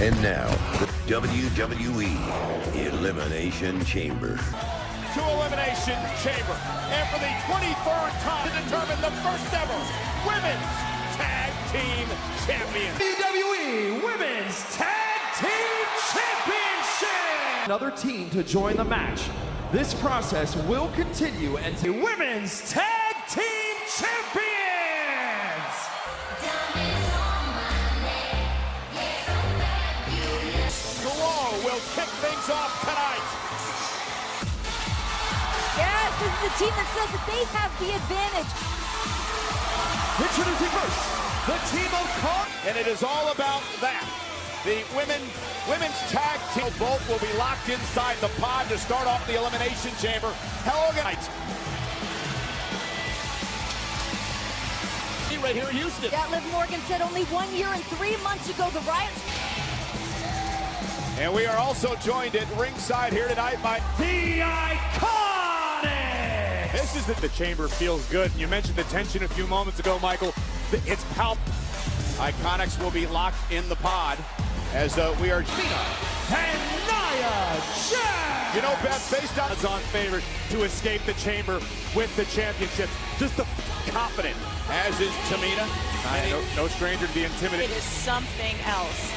And now, the WWE Elimination Chamber. To Elimination Chamber. And for the 23rd time to determine the first ever Women's Tag Team Champion. WWE Women's Tag Team Championship! Another team to join the match. This process will continue until Women's Tag Team Champions! Will kick things off tonight. Yes, this is the team that says that they have the advantage. Introducing first, the team of Car. And it is all about that. The women's tag team both will be locked inside the pod to start off the Elimination Chamber. Hello tonight. Right here in Houston. Yeah, Liv Morgan said only 1 year and 3 months ago the riots. And we are also joined at ringside here tonight by The Iconics! This is the chamber feels good. You mentioned the tension a few moments ago, Michael. It's palpable. Iconics will be locked in the pod as we are And Nia Jax! You know, Beth, based on on favorite to escape the chamber with the championship. Just the confident, as is Tamina. No stranger to be intimidated. It is something else.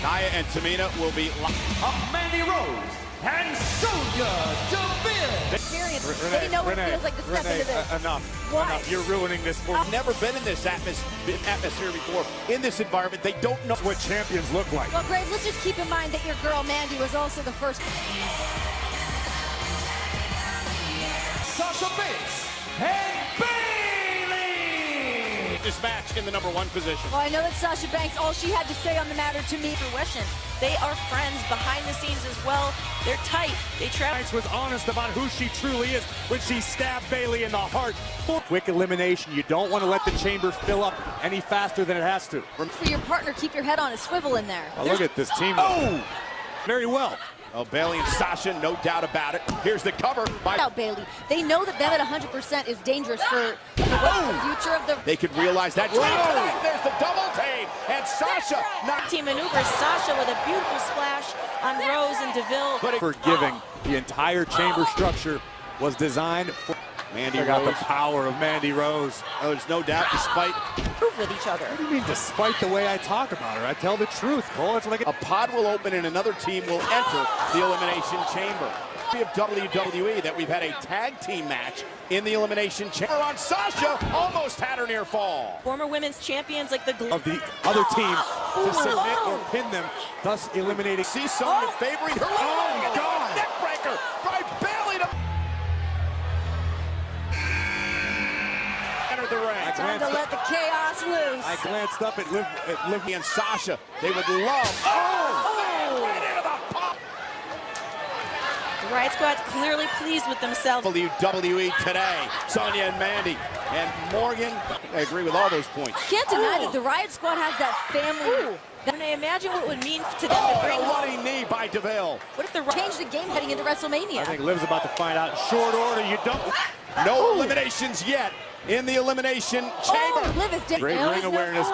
Nia and Tamina will be Mandy Rose and Sonya Deville. Experience. They know what it feels like to step into this. Enough. Why? Enough. You're ruining this for me. Never been in this atmosphere before. In this environment, they don't know what champions look like. Well, Graves, let's just keep in mind that your girl Mandy was also the first. Sasha Banks and Bayley. This match in the #1 position. Well, I know that Sasha Banks, all she had to say on the matter to me. Fruition. They are friends behind the scenes as well. They're tight. They travel. Banks was honest about who she truly is when she stabbed Bayley in the heart. Quick elimination. You don't want to let the chamber fill up any faster than it has to. For your partner, keep your head on a swivel in there. Oh, look at this team. Oh! Very well. Oh, Bayley and Sasha, no doubt about it. Here's the cover by Bayley. They know that them at 100% is dangerous for the future of the. They could realize that. There's the double team, and Sasha not Team maneuvers. Sasha with a beautiful splash on Rose and Deville. forgiving. The entire chamber structure was designed for Mandy Rose. Got the power of Mandy Rose. Oh, there's no doubt, despite Prove with each other. What do you mean, despite the way I talk about her? I tell the truth, Cole. That's what I get. A pod will open and another team will enter the Elimination Chamber. We have WWE that we've had a tag team match in the Elimination Chamber on Sasha. Almost had her near fall. Former women's champions like the Of the other team to submit or pin them, thus eliminating. See someone favoring her. Oh, God. Neck breaker by Bayley to enter the ring. Time to let the chaos loose. I glanced up at Liv and Sasha. They would love. Right into the pop. The Riot Squad's clearly pleased with themselves. WWE today. Sonya and Mandy and Morgan. I agree with all those points. Can't deny that the Riot Squad has that family. Can I imagine what it would mean to them to bring a home? running knee by Deville. What if the Change the game heading into WrestleMania. I think Liv's about to find out in short order. You don't. No eliminations yet in the Elimination Chamber. Liv is Great ring awareness.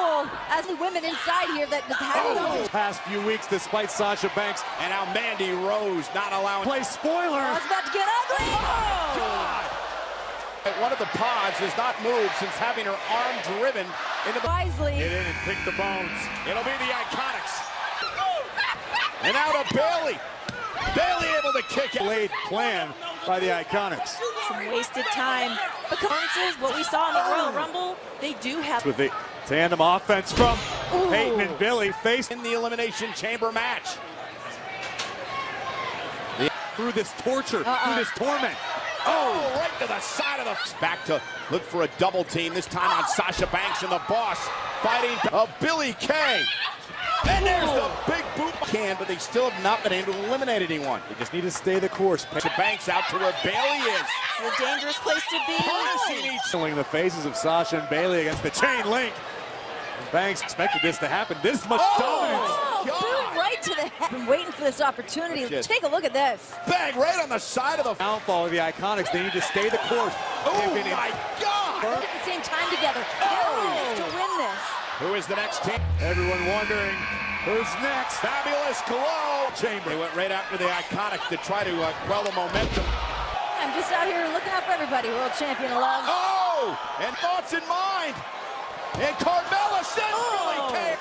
As the women inside here that have Past few weeks, despite Sasha Banks and now Mandy Rose not allowing play spoilers. it's about to get ugly. God. One of the pods has not moved since having her arm driven into the. Wisely. Get in and pick the bones. It'll be the Iconics. And out of Bayley. Bayley able to kick it. Laid plan by the Iconics. Some wasted time. Performances, what we saw in the Royal Rumble, they do have. With the tandem offense from Peyton and Billy faced in the Elimination Chamber match. Through this torture, through this torment. Oh, right to the side of the. Back to look for a double team, this time on Sasha Banks and the Boss fighting Billy Kay. And there's the big boot. But they still have not been able to eliminate anyone. They just need to stay the course. Sasha Banks out to where Bayley is. It's a dangerous place to be. Showing the faces of Sasha and Bayley against the chain link. Banks expected this to happen. This much dominance. Boom right to the head. Been waiting for this opportunity. Take a look at this. Bang right on the side of the downfall of the Iconics. They need to stay the course. Oh my God! At the same time together. To win this. Who is the next team? Everyone wondering Who's next? Fabulous Glow. Chamber. They went right after the Iconic to try to quell the momentum. I'm just out here looking out for everybody. World champion of love. Oh! And thoughts in mind. And Carmella sends Billie Kay.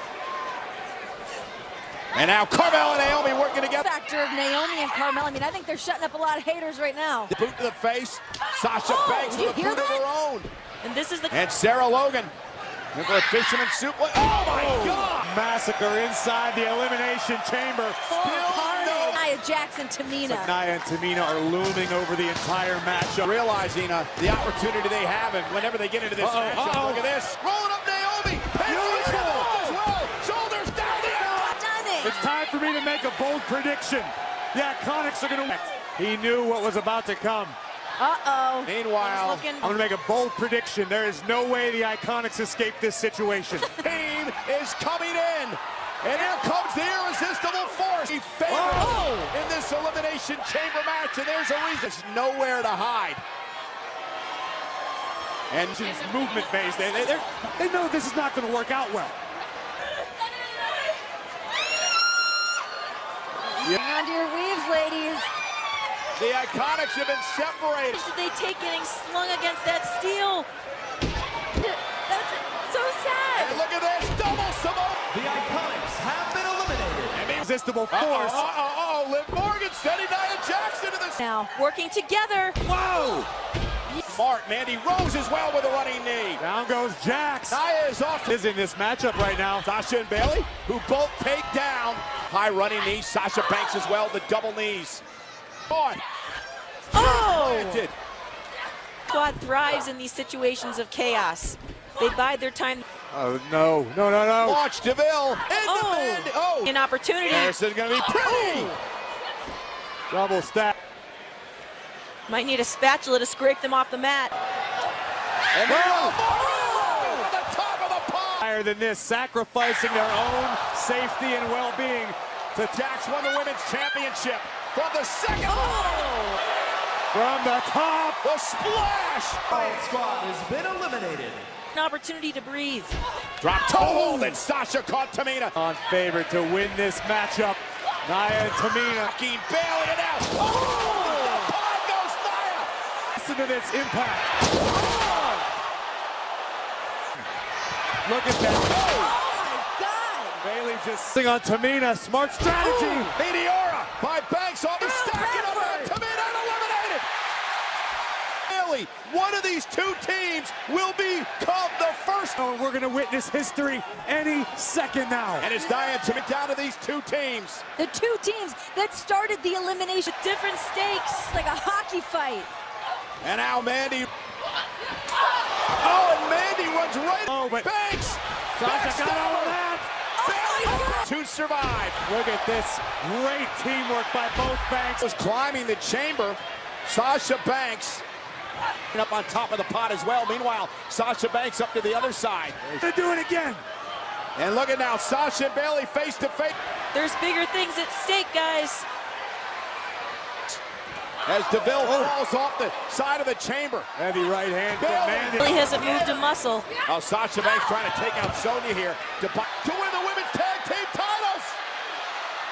And now Carmella and Naomi working together. Factor of Naomi and Carmella. I mean, I think they're shutting up a lot of haters right now. Boot to the face. Sasha Banks with a boot of her own. And this is the... And Sarah Logan. And for a fisherman suplex. Oh my God! Massacre inside the Elimination Chamber. Nia Jax and Tamina. Like Nia and Tamina are looming over the entire matchup. Realizing the opportunity they have, and whenever they get into this matchup, look at this. Rolling up Naomi. Beautiful as well. Shoulders down the aisle. It's time for me to make a bold prediction. The Iconics are going to win. He knew what was about to come. Uh-oh. Meanwhile, I'm going to make a bold prediction. There is no way the Iconics escape this situation. team is coming in. And here comes the irresistible force. He failed in this Elimination Chamber match, and there's a reason. There's nowhere to hide. And she's movement-based. They know this is not going to work out well. Hang on to your weaves, ladies. The Iconics have been separated. Did they take getting slung against that steel? That's so sad. And look at this, double Samoa. The Iconics have been eliminated. Irresistible force. Liv Morgan sending Nia Jax into this. Now, working together. Whoa! Smart, Mandy Rose as well with a running knee. Down goes Jax. Nia is off. Is in this matchup right now. Sasha and Bayley, who both take down. High running knee. Sasha Banks as well, the double knees. On. Planted. Squad thrives in these situations of chaos. They bide their time. Oh, no. Launch DeVille. An opportunity. This is going to be pretty. Double stack. Might need a spatula to scrape them off the mat. And at the top of the pond. Higher than this, sacrificing their own safety and well-being. Jax won the women's championship from the second From the top. The splash. Riot Squad has been eliminated. An opportunity to breathe. Drop toe hold, and Sasha caught Tamina. On favorite to win this matchup. Nia and Tamina. Fucking bailing it out. The pod goes Nia. Listen to this impact. Look at that. Oh, my God. Bayley just sing on Tamina. Smart strategy. Meteora by Banks off the stacking up on Tamina and eliminated. Bayley, one of these two teams will become the first. Oh, we're going to witness history any second now. And it's Nia and Tamina down to these two teams. The two teams that started the elimination. Different stakes. Like a hockey fight. And now Mandy. Oh, and Mandy runs right. Oh, but Banks. Sasha got all of that. To survive. Look at this great teamwork by both Banks. Was climbing the chamber. Sasha Banks up on top of the pot as well. Meanwhile, Sasha Banks up to the other side. They're doing it again. And look at now, Sasha and Bayley face to face. There's bigger things at stake, guys. As DeVille falls off the side of the chamber. Heavy right hand from Mandy. Really hasn't moved a muscle. Oh, Sasha Banks trying to take out Sonya here to win the women's tag team titles.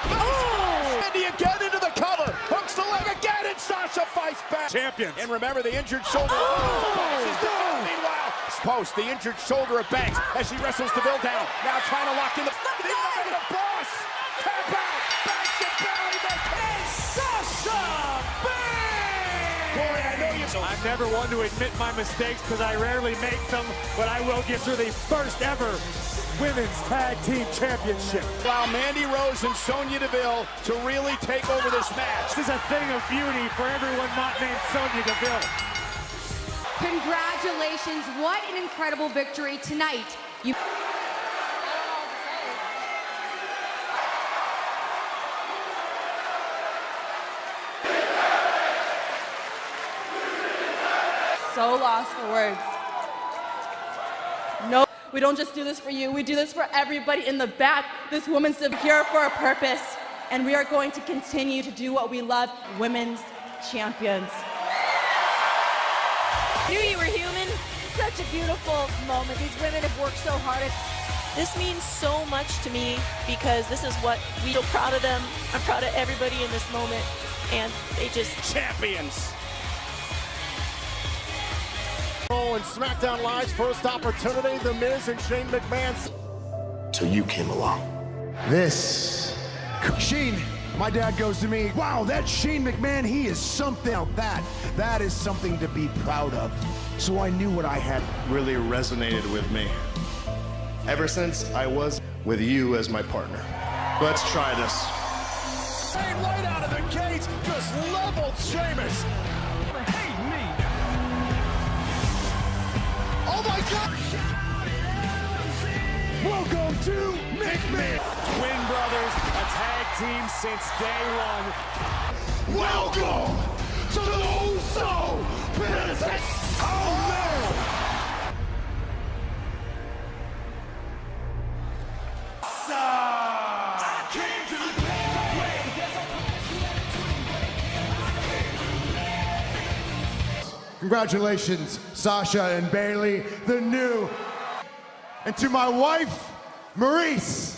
Mandy again into the cover. Hooks the leg again, and Sasha fights back. Champions. And remember the injured shoulder. Meanwhile, post the injured shoulder of Banks as she wrestles DeVille down. Now trying to lock in the boss. Tap out. Banks and Bayley and Sasha Banks. Corey, I know I'm never one to admit my mistakes because I rarely make them, but I will give her the first ever Women's Tag Team Championship. Allow Mandy Rose and Sonya Deville to really take over this match. This is a thing of beauty for everyone not named Sonya Deville. Congratulations, what an incredible victory tonight. So lost for words. No, we don't just do this for you. We do this for everybody in the back. This woman's here for a purpose, and we are going to continue to do what we love, women's champions. Knew you were human. Such a beautiful moment. These women have worked so hard. This means so much to me because this is what we feel proud of them. I'm proud of everybody in this moment, and they just Champions. And SmackDown Live's first opportunity, The Miz and Shane McMahon. Till you came along. Shane, my dad goes to me, wow, that Shane McMahon, he is something. That is something to be proud of. So I knew what I had. Really resonated with me. Ever since I was with you as my partner. Let's try this. Shane right out of the gates, just leveled Sheamus. Oh my God! Welcome to McMahon. Twin brothers, a tag team since day one. Welcome to the Uso Business. Oh man! Congratulations, Sasha and Bailey, the new. And to my wife, Maurice.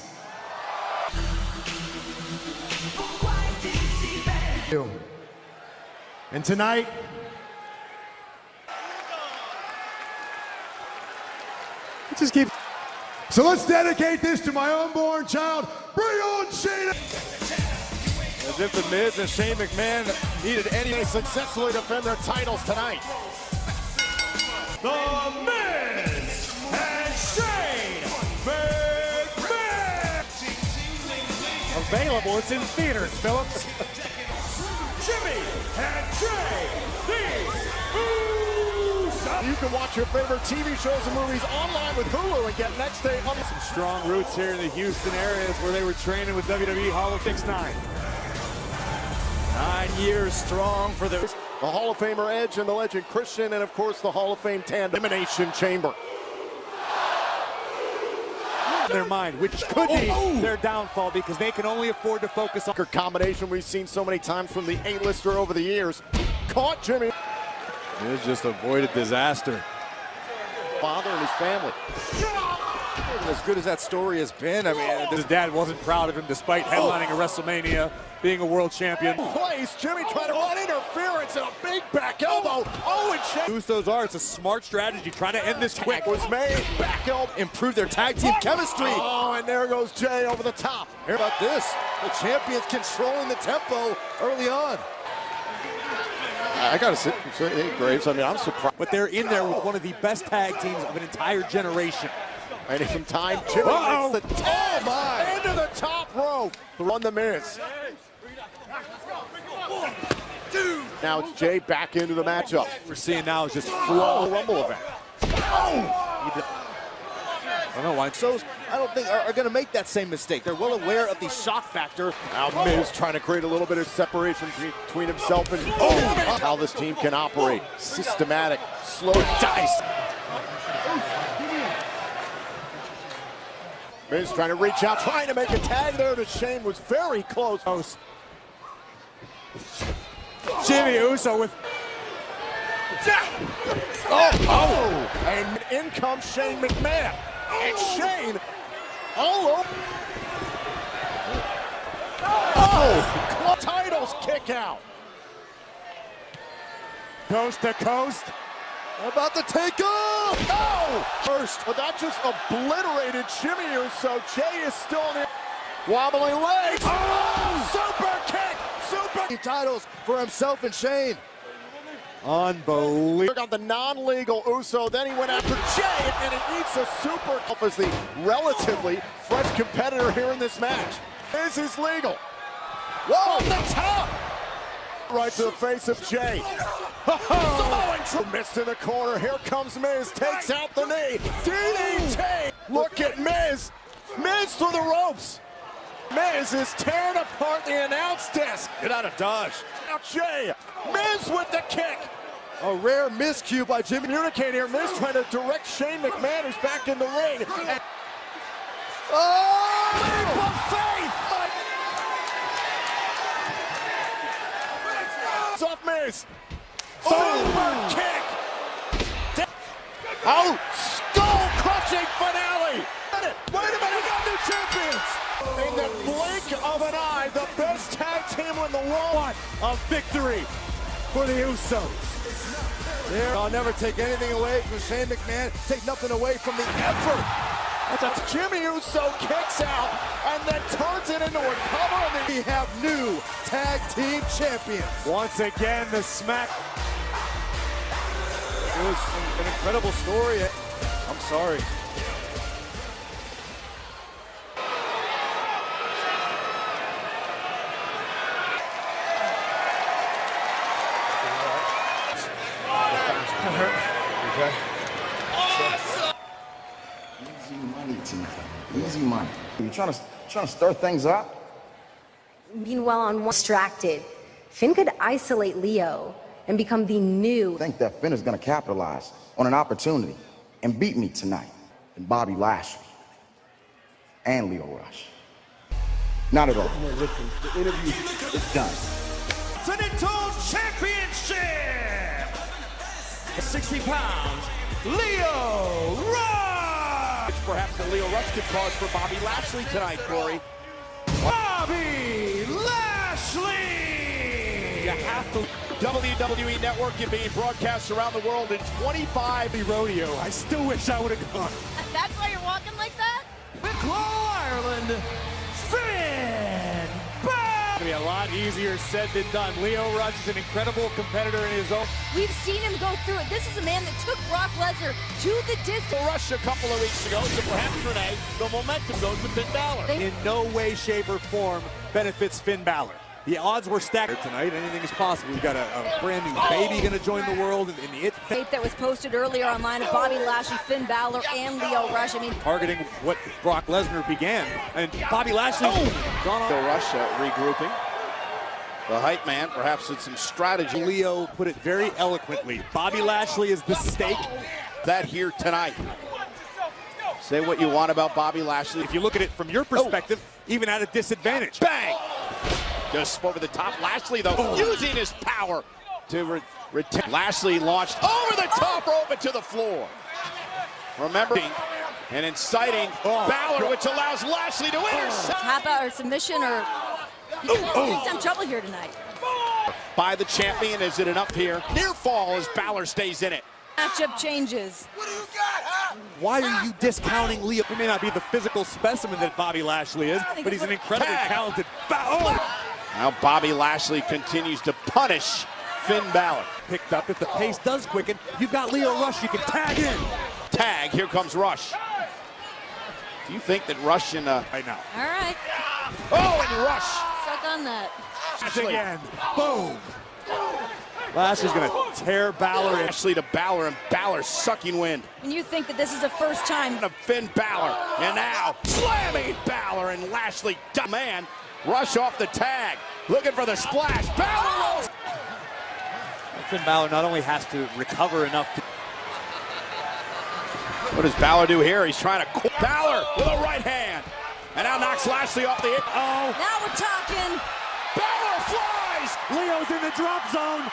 And tonight, just keep. So let's dedicate this to my unborn child. Bring on Shane. As if the Miz and Shane McMahon needed any to successfully defend their titles tonight. The Miz and Shane McMahon. Available, it's in theaters, Phillips. Jimmy and Jay, the Usos. You can watch your favorite TV shows and movies online with Hulu and get next day on Some strong roots here in the Houston areas where they were training with WWE Hall of Fame 9. 9 years strong for the Hall of Famer Edge and the legend Christian, and of course the Hall of Fame tandem Elimination Chamber. their mind, which could be their downfall because they can only afford to focus on combination we've seen so many times from the A-lister over the years. Caught Jimmy. It's just avoided disaster. Father and his family. As good as that story has been, I mean, his dad wasn't proud of him despite headlining a WrestleMania, being a world champion. Place, Jimmy trying to run interference and a big back elbow. Oh, and Shane. Usos are, it's a smart strategy, trying to end this quick. Was made, back elbow. improve their tag team chemistry. Oh, and there goes Jay over the top. How about this? The champions controlling the tempo early on. I gotta say, Graves, I mean, I'm surprised. But they're in there with one of the best tag teams of an entire generation. And some time, Jimmy makes the into the top rope. Run the Miz. Now it's Jay back into the matchup. We're seeing now is just flow. Rumble event. I don't know why. Usos, I don't think are going to make that same mistake. They're well aware of the shock factor. Now Miz trying to create a little bit of separation between himself and how this team can operate. Systematic, slow dice. Miz trying to reach out, trying to make a tag there to Shane, was very close. Jimmy Uso with... And in comes Shane McMahon. And Shane all over. Titles kick out. Coast to coast. About to take off. First, but that just obliterated Jimmy Uso. Jay is still in it. Wobbling legs. Super kick. Super Titles for himself and Shane. Unbelievable. Got the non-legal Uso, then he went after Jay, and he eats a super as the relatively fresh competitor here in this match. This is legal. Whoa, on the top! Right to the face of Jay. Missed in the corner. Here comes Miz. Takes out the knee. DDT. Look at Miz. Miz through the ropes. Miz is tearing apart the announce desk. Get out of Dodge. Now Jay. Miz with the kick. A rare miscue by Jimmy. Communicate here. Miz trying to direct Shane McMahon, who's back in the ring. And leap of faith. It's off Miz. Super kick. Skull crushing finale. Wait a minute. In the blink of an eye, the best tag team in the world. What a victory for the Usos. I'll never take anything away from Shane McMahon, take nothing away from the effort. That's Jimmy Uso kicks out and then turns it into a cover, and then we have new tag team champions. Once again, the smack. It was an incredible story. I'm sorry. Okay. Awesome. Easy money tonight. Easy money. You trying to stir things up? Meanwhile, on one distracted, Finn could isolate Leo and become the new. I think that Finn is going to capitalize on an opportunity and beat me tonight. And Bobby Lashley and Leo Rush. Not at all. The interview is done. Continental Championship! 60 pounds, Leo Rush! Perhaps the Leo Rush could cause for Bobby Lashley tonight, Corey. Bobby Lashley! You have to. WWE Network is being broadcast around the world in 25 rodeo. I still wish I would have gone. That's why you're walking like that? Wicklow, Ireland, Finn Balor! It's going to be a lot easier said than done. Leo Rush is an incredible competitor in his own. We've seen him go through it. This is a man that took Brock Lesnar to the distance. Rush a couple of weeks ago, so perhaps Renee, the momentum goes with Finn Balor. In no way, shape, or form benefits Finn Balor. The odds were stacked tonight. Anything is possible. We've got a brand new baby going to join the world. And the tape that was posted earlier online of Bobby Lashley, Finn Balor, and Leo Rush. I mean, targeting what Brock Lesnar began. And Bobby Lashley gone on. Leo Rush regrouping. The hype man, perhaps it's some strategy. Leo put it very eloquently. Bobby Lashley is the stake. That here tonight. Say what you want about Bobby Lashley. If you look at it from your perspective, even at a disadvantage. Bang! Just over the top. Lashley, though, using his power to retain. Lashley launched over the top rope and to the floor. Remember, and inciting Balor, which allows Lashley to intercept. Tap out or submission, or he's in trouble here tonight. By the champion, is it enough here? Near fall as Balor stays in it. Matchup changes. Why are you discounting Leo? He may not be the physical specimen that Bobby Lashley is, but he's an incredibly talented. Now Bobby Lashley continues to punish Finn Balor. Picked up. If the pace does quicken, you've got Leo Rush. You can tag in. Tag. Here comes Rush. Do you think that Rush and I know. All right. Oh, and Rush. Suck on that. Again. Boom. Lashley's going to tear Balor. Lashley to Balor, and Balor sucking wind. And you think that this is the first time of Finn Balor, and now slamming Balor, and Lashley, man, Rush off the tag, looking for the splash. Balor rolls. Finn Balor not only has to recover enough to. What does Balor do here? He's trying to. Balor with a right hand, and now knocks Lashley off the. Now we're talking. Balor flies. Leo's in the drop zone.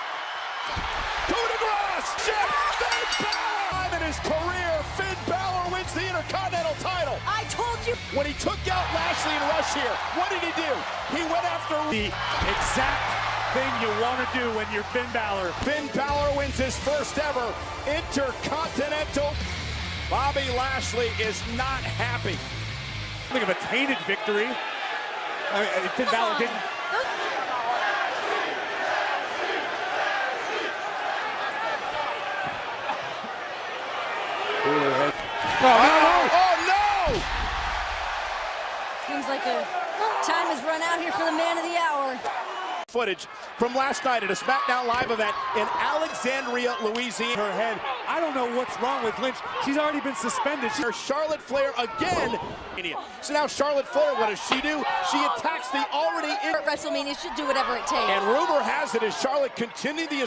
Coup de grace! Finn Balor! In his career, Finn Balor wins the Intercontinental title. I told you. When he took out Lashley and Rush here, what did he do? He went after the exact thing you want to do when you're Finn Balor. Finn Balor wins his first ever Intercontinental. Bobby Lashley is not happy. Think of a tainted victory. I mean, Finn Balor didn't. Oh no! Seems like the time has run out here for the man of the hour. Footage from last night at a SmackDown Live event in Alexandria, Louisiana. Her head. I don't know what's wrong with Lynch. She's already been suspended. Charlotte Flair again. So now Charlotte Flair, what does she do? She attacks the already in WrestleMania. Should do whatever it takes. And rumor has it as Charlotte continued the.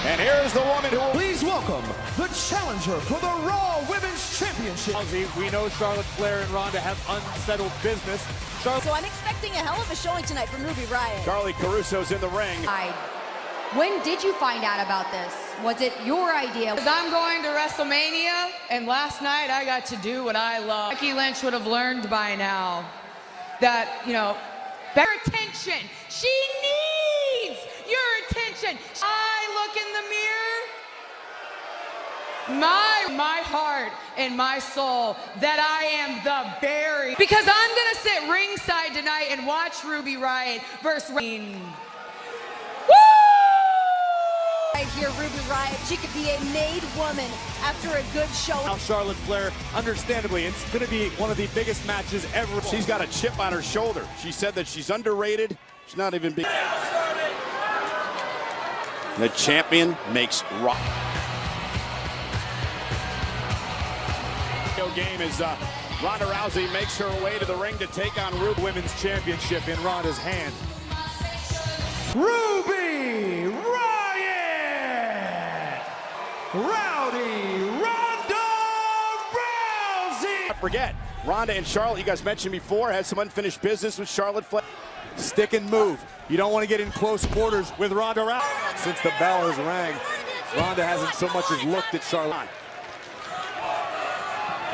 And here's the woman who will. Please welcome the challenger for the Raw Women's Championship. We know Charlotte Flair and Ronda have unsettled business. So I'm expecting a hell of a showing tonight from Ruby Riott. Charlie Caruso's in the ring. When did you find out about this? Was it your idea? Because I'm going to WrestleMania, and last night I got to do what I love. Becky Lynch would have learned by now that, you know, better attention. She needs your attention. I look in the mirror, my heart and my soul, that I am the very, because I'm gonna sit ringside tonight and watch Ruby Riott versus Woo! Right here, Ruby Riott, she could be a made woman after a good show. Now Charlotte Flair, understandably, it's going to be one of the biggest matches ever. She's got a chip on her shoulder. She said that she's underrated. She's not even big. The champion makes rock. Game is Ronda Rousey makes her way to the ring to take on Ruby. Women's Championship in Ronda's hand. Ruby Riott! Rowdy Ronda Rousey! Don't forget, Ronda and Charlotte, you guys mentioned before, had some unfinished business with Charlotte Flair. Stick and move. You don't want to get in close quarters with Ronda Rousey. Since the bell has rang, Ronda hasn't so much as looked at Charlotte.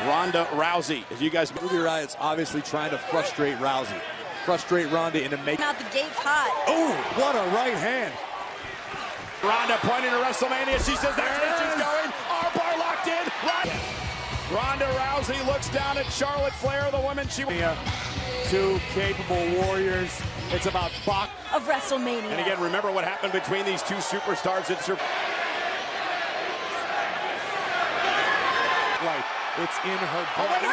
Ronda Rousey, as you guys... Ruby Riott's obviously trying to frustrate Rousey. Frustrate Ronda into making... Out the gates hot. Oh, what a right hand. Ronda pointing to WrestleMania. She says that's where she's going. Armbar locked in. Ronda Rousey looks down at Charlotte Flair, the woman she... Two capable warriors. It's about box... Of WrestleMania. And again, remember what happened between these two superstars. It's It's in her blood. Oh, wait a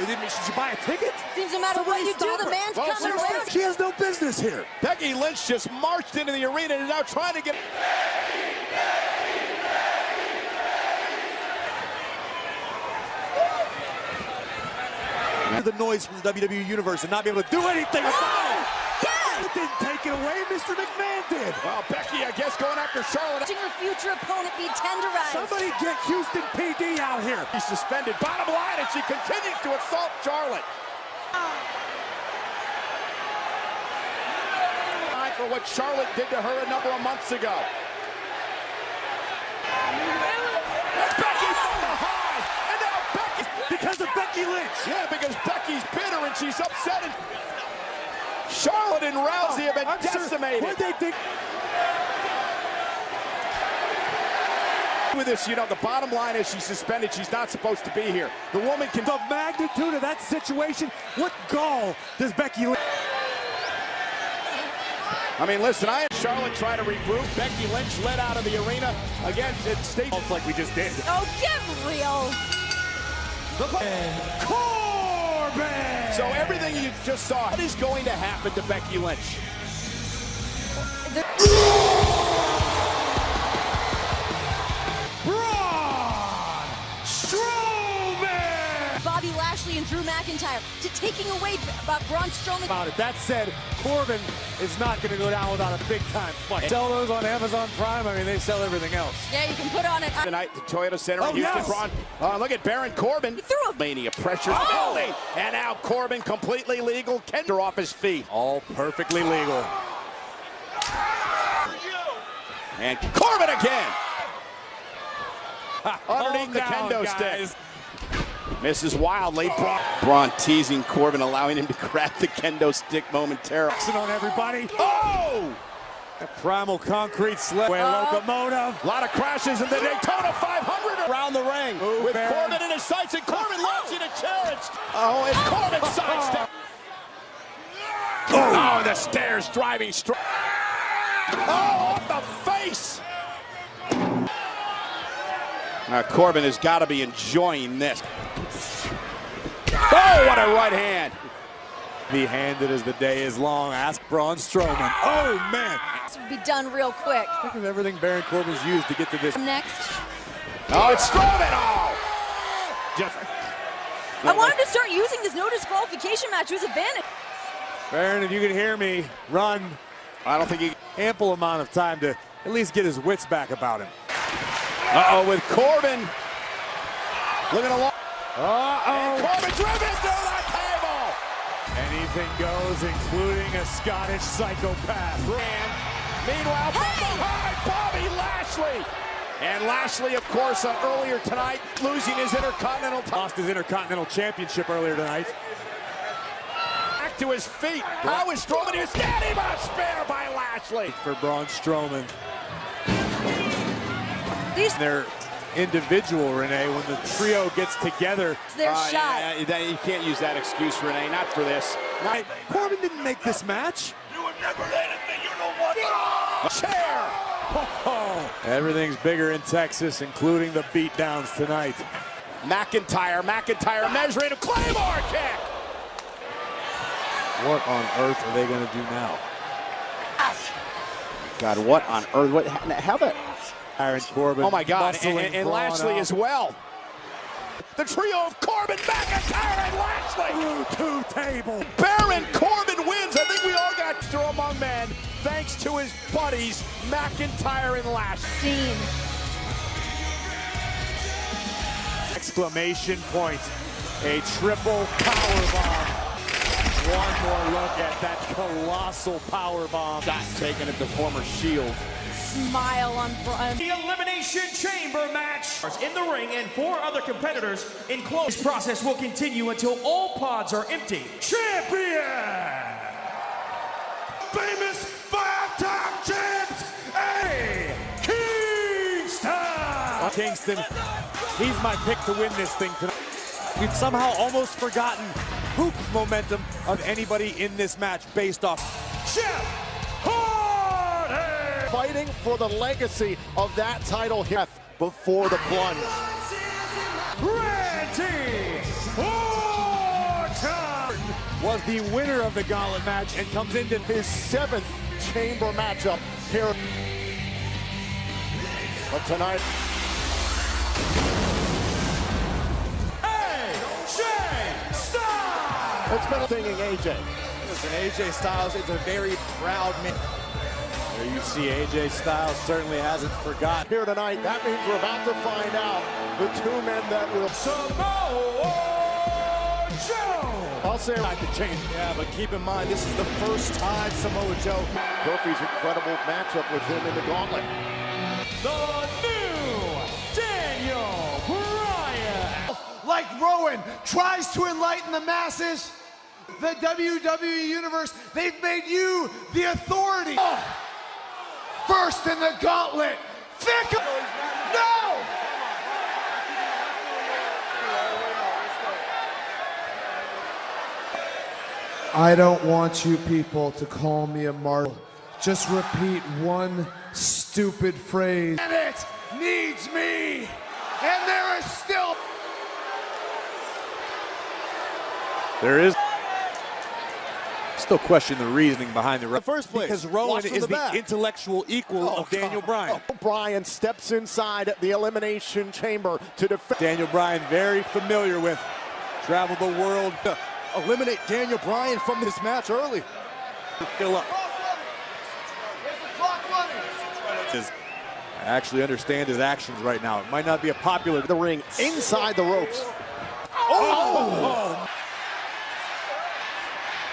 minute. Should you buy a ticket? Seems no matter what you do, the man's coming around. She has no business here. Becky Lynch just marched into the arena and is now trying to get... The noise from the WWE Universe and not be able to do anything about it. It didn't take it away, Mr. McMahon did. Well, Becky, I guess, going after Charlotte. Watching her future opponent be tenderized. Somebody get Houston PD out here. She's suspended. Bottom line, and she continues to assault Charlotte. For what Charlotte did to her a number of months ago. Becky from behind, and now Becky. Because of Becky Lynch. Yeah, because Becky's bitter and she's upset. And Charlotte and Rousey have been decimated. What they think? With this, you know, the bottom line is she's suspended. She's not supposed to be here. The woman can... The magnitude of that situation, what gall does Becky Lynch... I mean, listen, I had Charlotte try to regroup. Becky Lynch led out of the arena against it. It's like we just did. Oh, get real. Corbin! So everything you just saw, what is going to happen to Becky Lynch? Braun Strowman! Bobby Lashley and Drew McIntyre to taking away Braun Strowman. About it. That said, Corbin is not going to go down without a big-time fight. Sell those on Amazon Prime. I mean, they sell everything else. Yeah, you can put on it. Tonight, the Toyota Center in Houston. Yes. Braun. Look at Baron Corbin. He threw a Mania pressure. Oh. And now Corbin completely legal. Kender off his feet. All perfectly legal. And Corbin again. Underneath the kendo stick. Misses wildly. Braun teasing Corbin, allowing him to grab the kendo stick momentarily. On everybody. Oh! A primal concrete sled. Locomotive. A lot of crashes in the Daytona 500 around the ring. With Baron. Corbin in his sights, and Corbin launching a chair. And Corbin sidestep. Oh, the stairs driving straight. Oh, off the face. Now Corbin has got to be enjoying this. Oh, what a right hand. Be handed as the day is long. Ask Braun Strowman. Oh, man. This would be done real quick. Think of everything Baron Corbin's used to get to this. Next. Oh, it's Strowman. Oh. I wanted to start using this no disqualification match to his advantage. Baron, if you can hear me, run. I don't think he... Ample amount of time to at least get his wits back about him. Uh-oh, with Corbin looking along. Uh-oh. Corbin driven through the table. Anything goes, including a Scottish psychopath. And Meanwhile, from behind, Bobby Lashley. And Lashley, of course, earlier tonight, losing his Intercontinental title. Lost his Intercontinental Championship earlier tonight. Back to his feet. How is Strowman? He's getting him a spear by Lashley. For Braun Strowman. They're individual, Renee, when the trio gets together. Their shot. You can't use that excuse, Renee, not for this. Corbin didn't make this match. You were never anything, you know what? Chair. Everything's bigger in Texas, including the beatdowns tonight. McIntyre measuring a Claymore kick. What on earth are they going to do now? God, what on earth? How the? Aaron Corbin. Oh my God, and Lashley as well. The trio of Corbin, McIntyre, and Lashley. Through two tables. Baron Corbin wins. I think we all got through among men thanks to his buddies, McIntyre and Lashley. Exclamation point. A triple powerbomb. One more look at that colossal powerbomb. Shot taken at the former Shield. Smile on Braun. The Elimination Chamber match in the ring and 4 other competitors in close. This process will continue until all pods are empty. Champion! Famous 5-time champs, A. Kingston! Kingston, he's my pick to win this thing tonight. We've somehow almost forgotten Hoop's momentum of anybody in this match based off Jeff Hardy! Fighting for the legacy of that title here before the plunge. Randy Orton was the winner of the gauntlet match and comes into his 7th chamber matchup here. But tonight, AJ Styles! it's been a singing AJ. Listen, AJ Styles is a very proud man. There you see AJ Styles certainly hasn't forgotten. Here tonight, that means we're about to find out the 2 men that will Samoa Joe! I'll say like the change. Yeah, but keep in mind, this is the first time Samoa Joe. Kofi's incredible matchup with him in the gauntlet. The new Daniel Bryan! Like Rowan tries to enlighten the masses, the WWE Universe, they've made you the authority. First in the gauntlet, Fickle! No! I don't want you people to call me a martyr. Just repeat one stupid phrase. And it needs me, and there is still... There is still question the reasoning behind the first place. Because Rowan is the intellectual equal of Daniel Bryan. Bryan steps inside the Elimination Chamber to defend. Daniel Bryan very familiar with, traveled the world. Eliminate Daniel Bryan from this match early. Fill up. I actually understand his actions right now. It might not be a popular. The ring inside the ropes. Oh!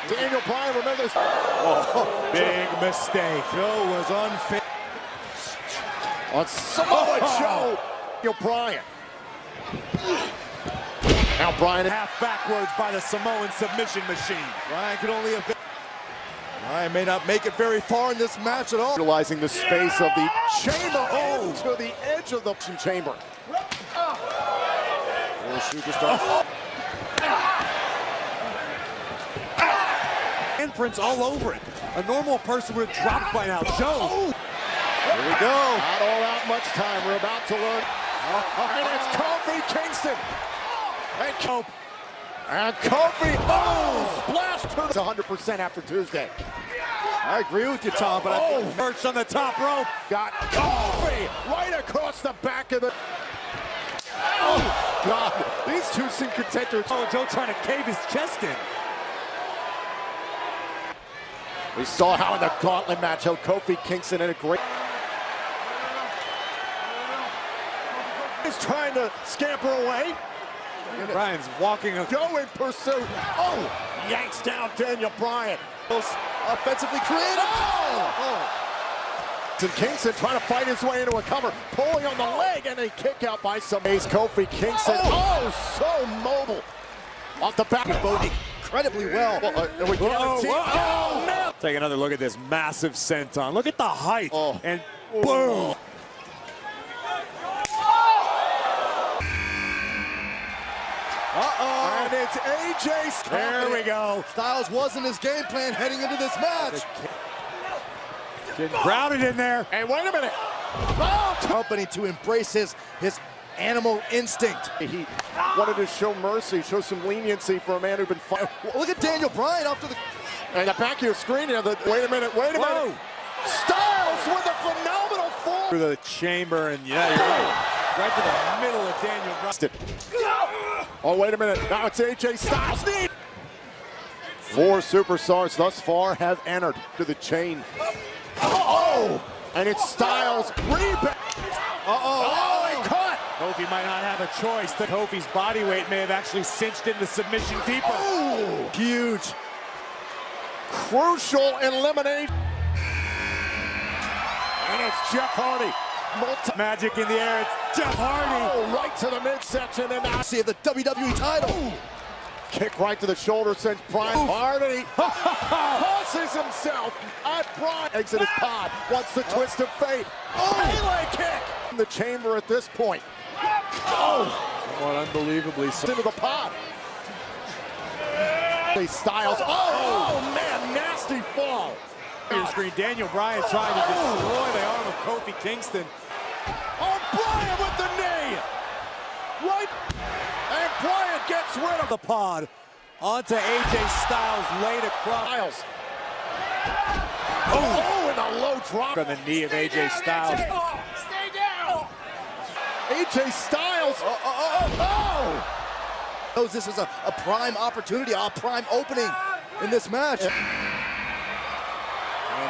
Daniel Bryan, remember this? Oh, big mistake. Joe was unfair. On Samoa Joe. Daniel Bryan. Now Bryan half backwards by the Samoan submission machine. Bryan could only have been. Bryan may not make it very far in this match at all. Utilizing the space of the chamber to the edge of the chamber. Superstar. Handprints all over it. A normal person would have dropped by now. Joe. Here we go. Not all that much time. We're about to learn. And it's Kofi Kingston. And Kofi. Splash to the 100% after Tuesday. I agree with you, Tom, but I think perched on the top rope. Got Kofi right across the back of the. Oh, God. These 2 seem contenders. Oh, Joe trying to cave his chest in. We saw how in the gauntlet match, how Kofi Kingston had a great. He's trying to scamper away. Bryan's walking. Joe in pursuit. Oh, yanks down Daniel Bryan. Offensively creative. And Kingston trying to fight his way into a cover, pulling on the leg, and a kick out by some ace. Kofi Kingston, so mobile. Off the back of Bodie incredibly well. Man. Take another look at this massive senton. Look at the height. And boom. And it's AJ. There we go. Styles wasn't his game plan heading into this match. Getting crowded in there. And wait a minute. Company to embrace his animal instinct. He wanted to show mercy, show some leniency for a man who'd been fighting. Look at Daniel Bryan off to the... And the back of your screen here. Wait a minute. Styles with a phenomenal fall. Through the chamber, and yeah, you're right to the middle of Daniel Bryan. Oh, wait a minute. Now it's AJ Styles. 4 superstars thus far have entered to the chain. And it's Styles. Rebound. He caught. Kofi might not have a choice. Kofi's body weight may have actually cinched into submission deeper. Huge. Crucial elimination. And it's Jeff Hardy. Magic in the air. It's Jeff Hardy. Right to the midsection. And now see the WWE title. Kick right to the shoulder sends Bryan. Hardy tosses himself at Bryan. Exit his pod. Wants the twist of fate. Melee kick. In the chamber at this point. What unbelievably into the pod. Styles. Man, nasty fall. Your screen. Daniel Bryan trying to destroy the arm of Kofi Kingston. Bryan with the knee. Right. And Bryan gets rid of the pod. Onto AJ Styles, laid across. Styles. And a low drop. On the knee of AJ Styles. Stay down. AJ Styles. Knows this is a prime opportunity, a prime opening in this match. And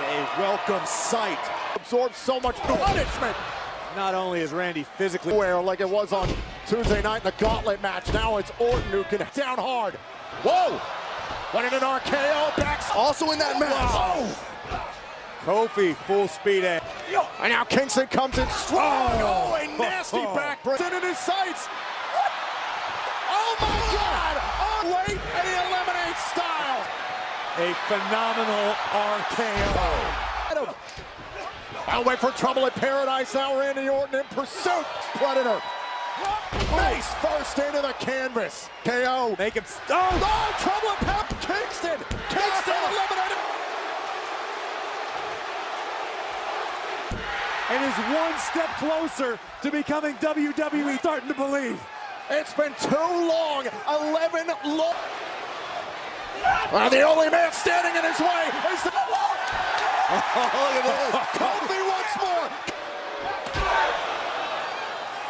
a welcome sight. Absorbed so much punishment. Not only is Randy physically aware like it was on Tuesday night in the gauntlet match, now it's Orton who can down hard. Whoa! Went in an RKO back. Also in that match. Kofi full speed ahead. And now Kingston comes in strong. A nasty backbreaker. In his sights. Oh my God! Wait, and he eliminates Styles. A phenomenal RKO. I'll wait for trouble at Paradise. Now Randy Orton in pursuit. Predator. Face first into the canvas. KO. Make him trouble at Paradise. Kingston eliminated. And is one step closer to becoming WWE. Starting to believe. It's been too long. 11 long. The only man standing in his way is the... Look at this. Kofi once more.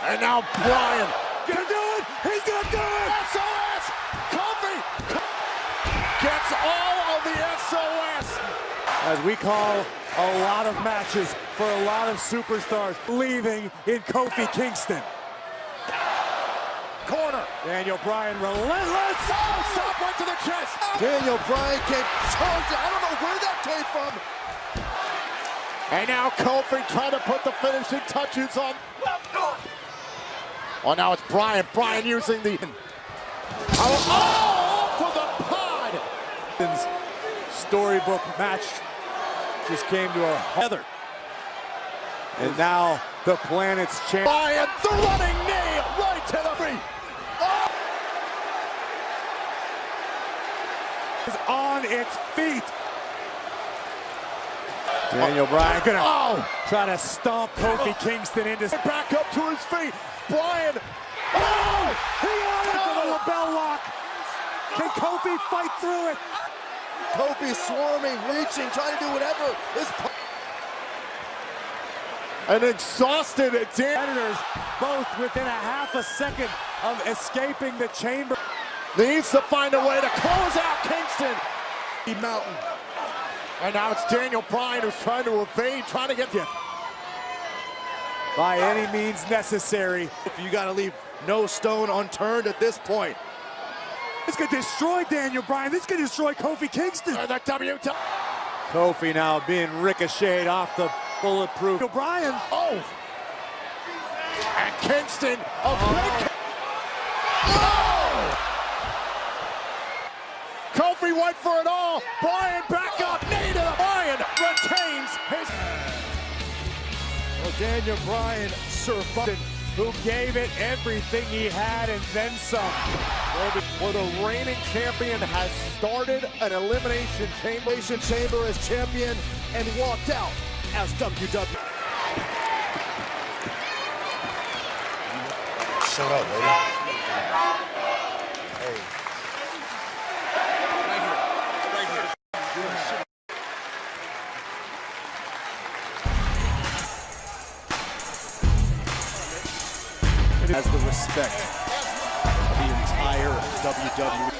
And now Bryan. Gonna do it. He's gonna do it. SOS. Kofi gets all of the SOS. As we call a lot of matches for a lot of superstars leaving in Kofi Kingston. Corner. Daniel Bryan relentless. Stop right to the chest. Daniel Bryan came charging. I don't know where that came from. And now Kofi trying to put the finishing touches on. Now it's Bryan. Bryan using the... for the pod. Storybook match just came to a heather. And now the planet's champion. Bryan, the running knee right to the feet. Is on its feet. Daniel Bryan gonna try to stomp Kofi Kingston into... Back up to his feet. Bryan. He on it for the lapel lock. Can Kofi fight through it? Kofi swarming, reaching, trying to do whatever. An exhausted competitors, both within a half a second of escaping the chamber. Needs to find a way to close out Kingston. Mountain. And now it's Daniel Bryan who's trying to evade, trying to get you. By any means necessary. You got to leave no stone unturned at this point. This could destroy Daniel Bryan. This could destroy Kofi Kingston. The Kofi now being ricocheted off the Bulletproof. O'Brien. Oh! And Kingston, a big... Oh! Kofi went for it all. Bryan back up. Knee to the... Bryan retains his... Well, Daniel Bryan survived, who gave it everything he had and then some. Well, the reigning champion has started an elimination chamber as champion and walked out as WWE. Shut up, baby. Hey. Right here. It has the respect of the entire WWE.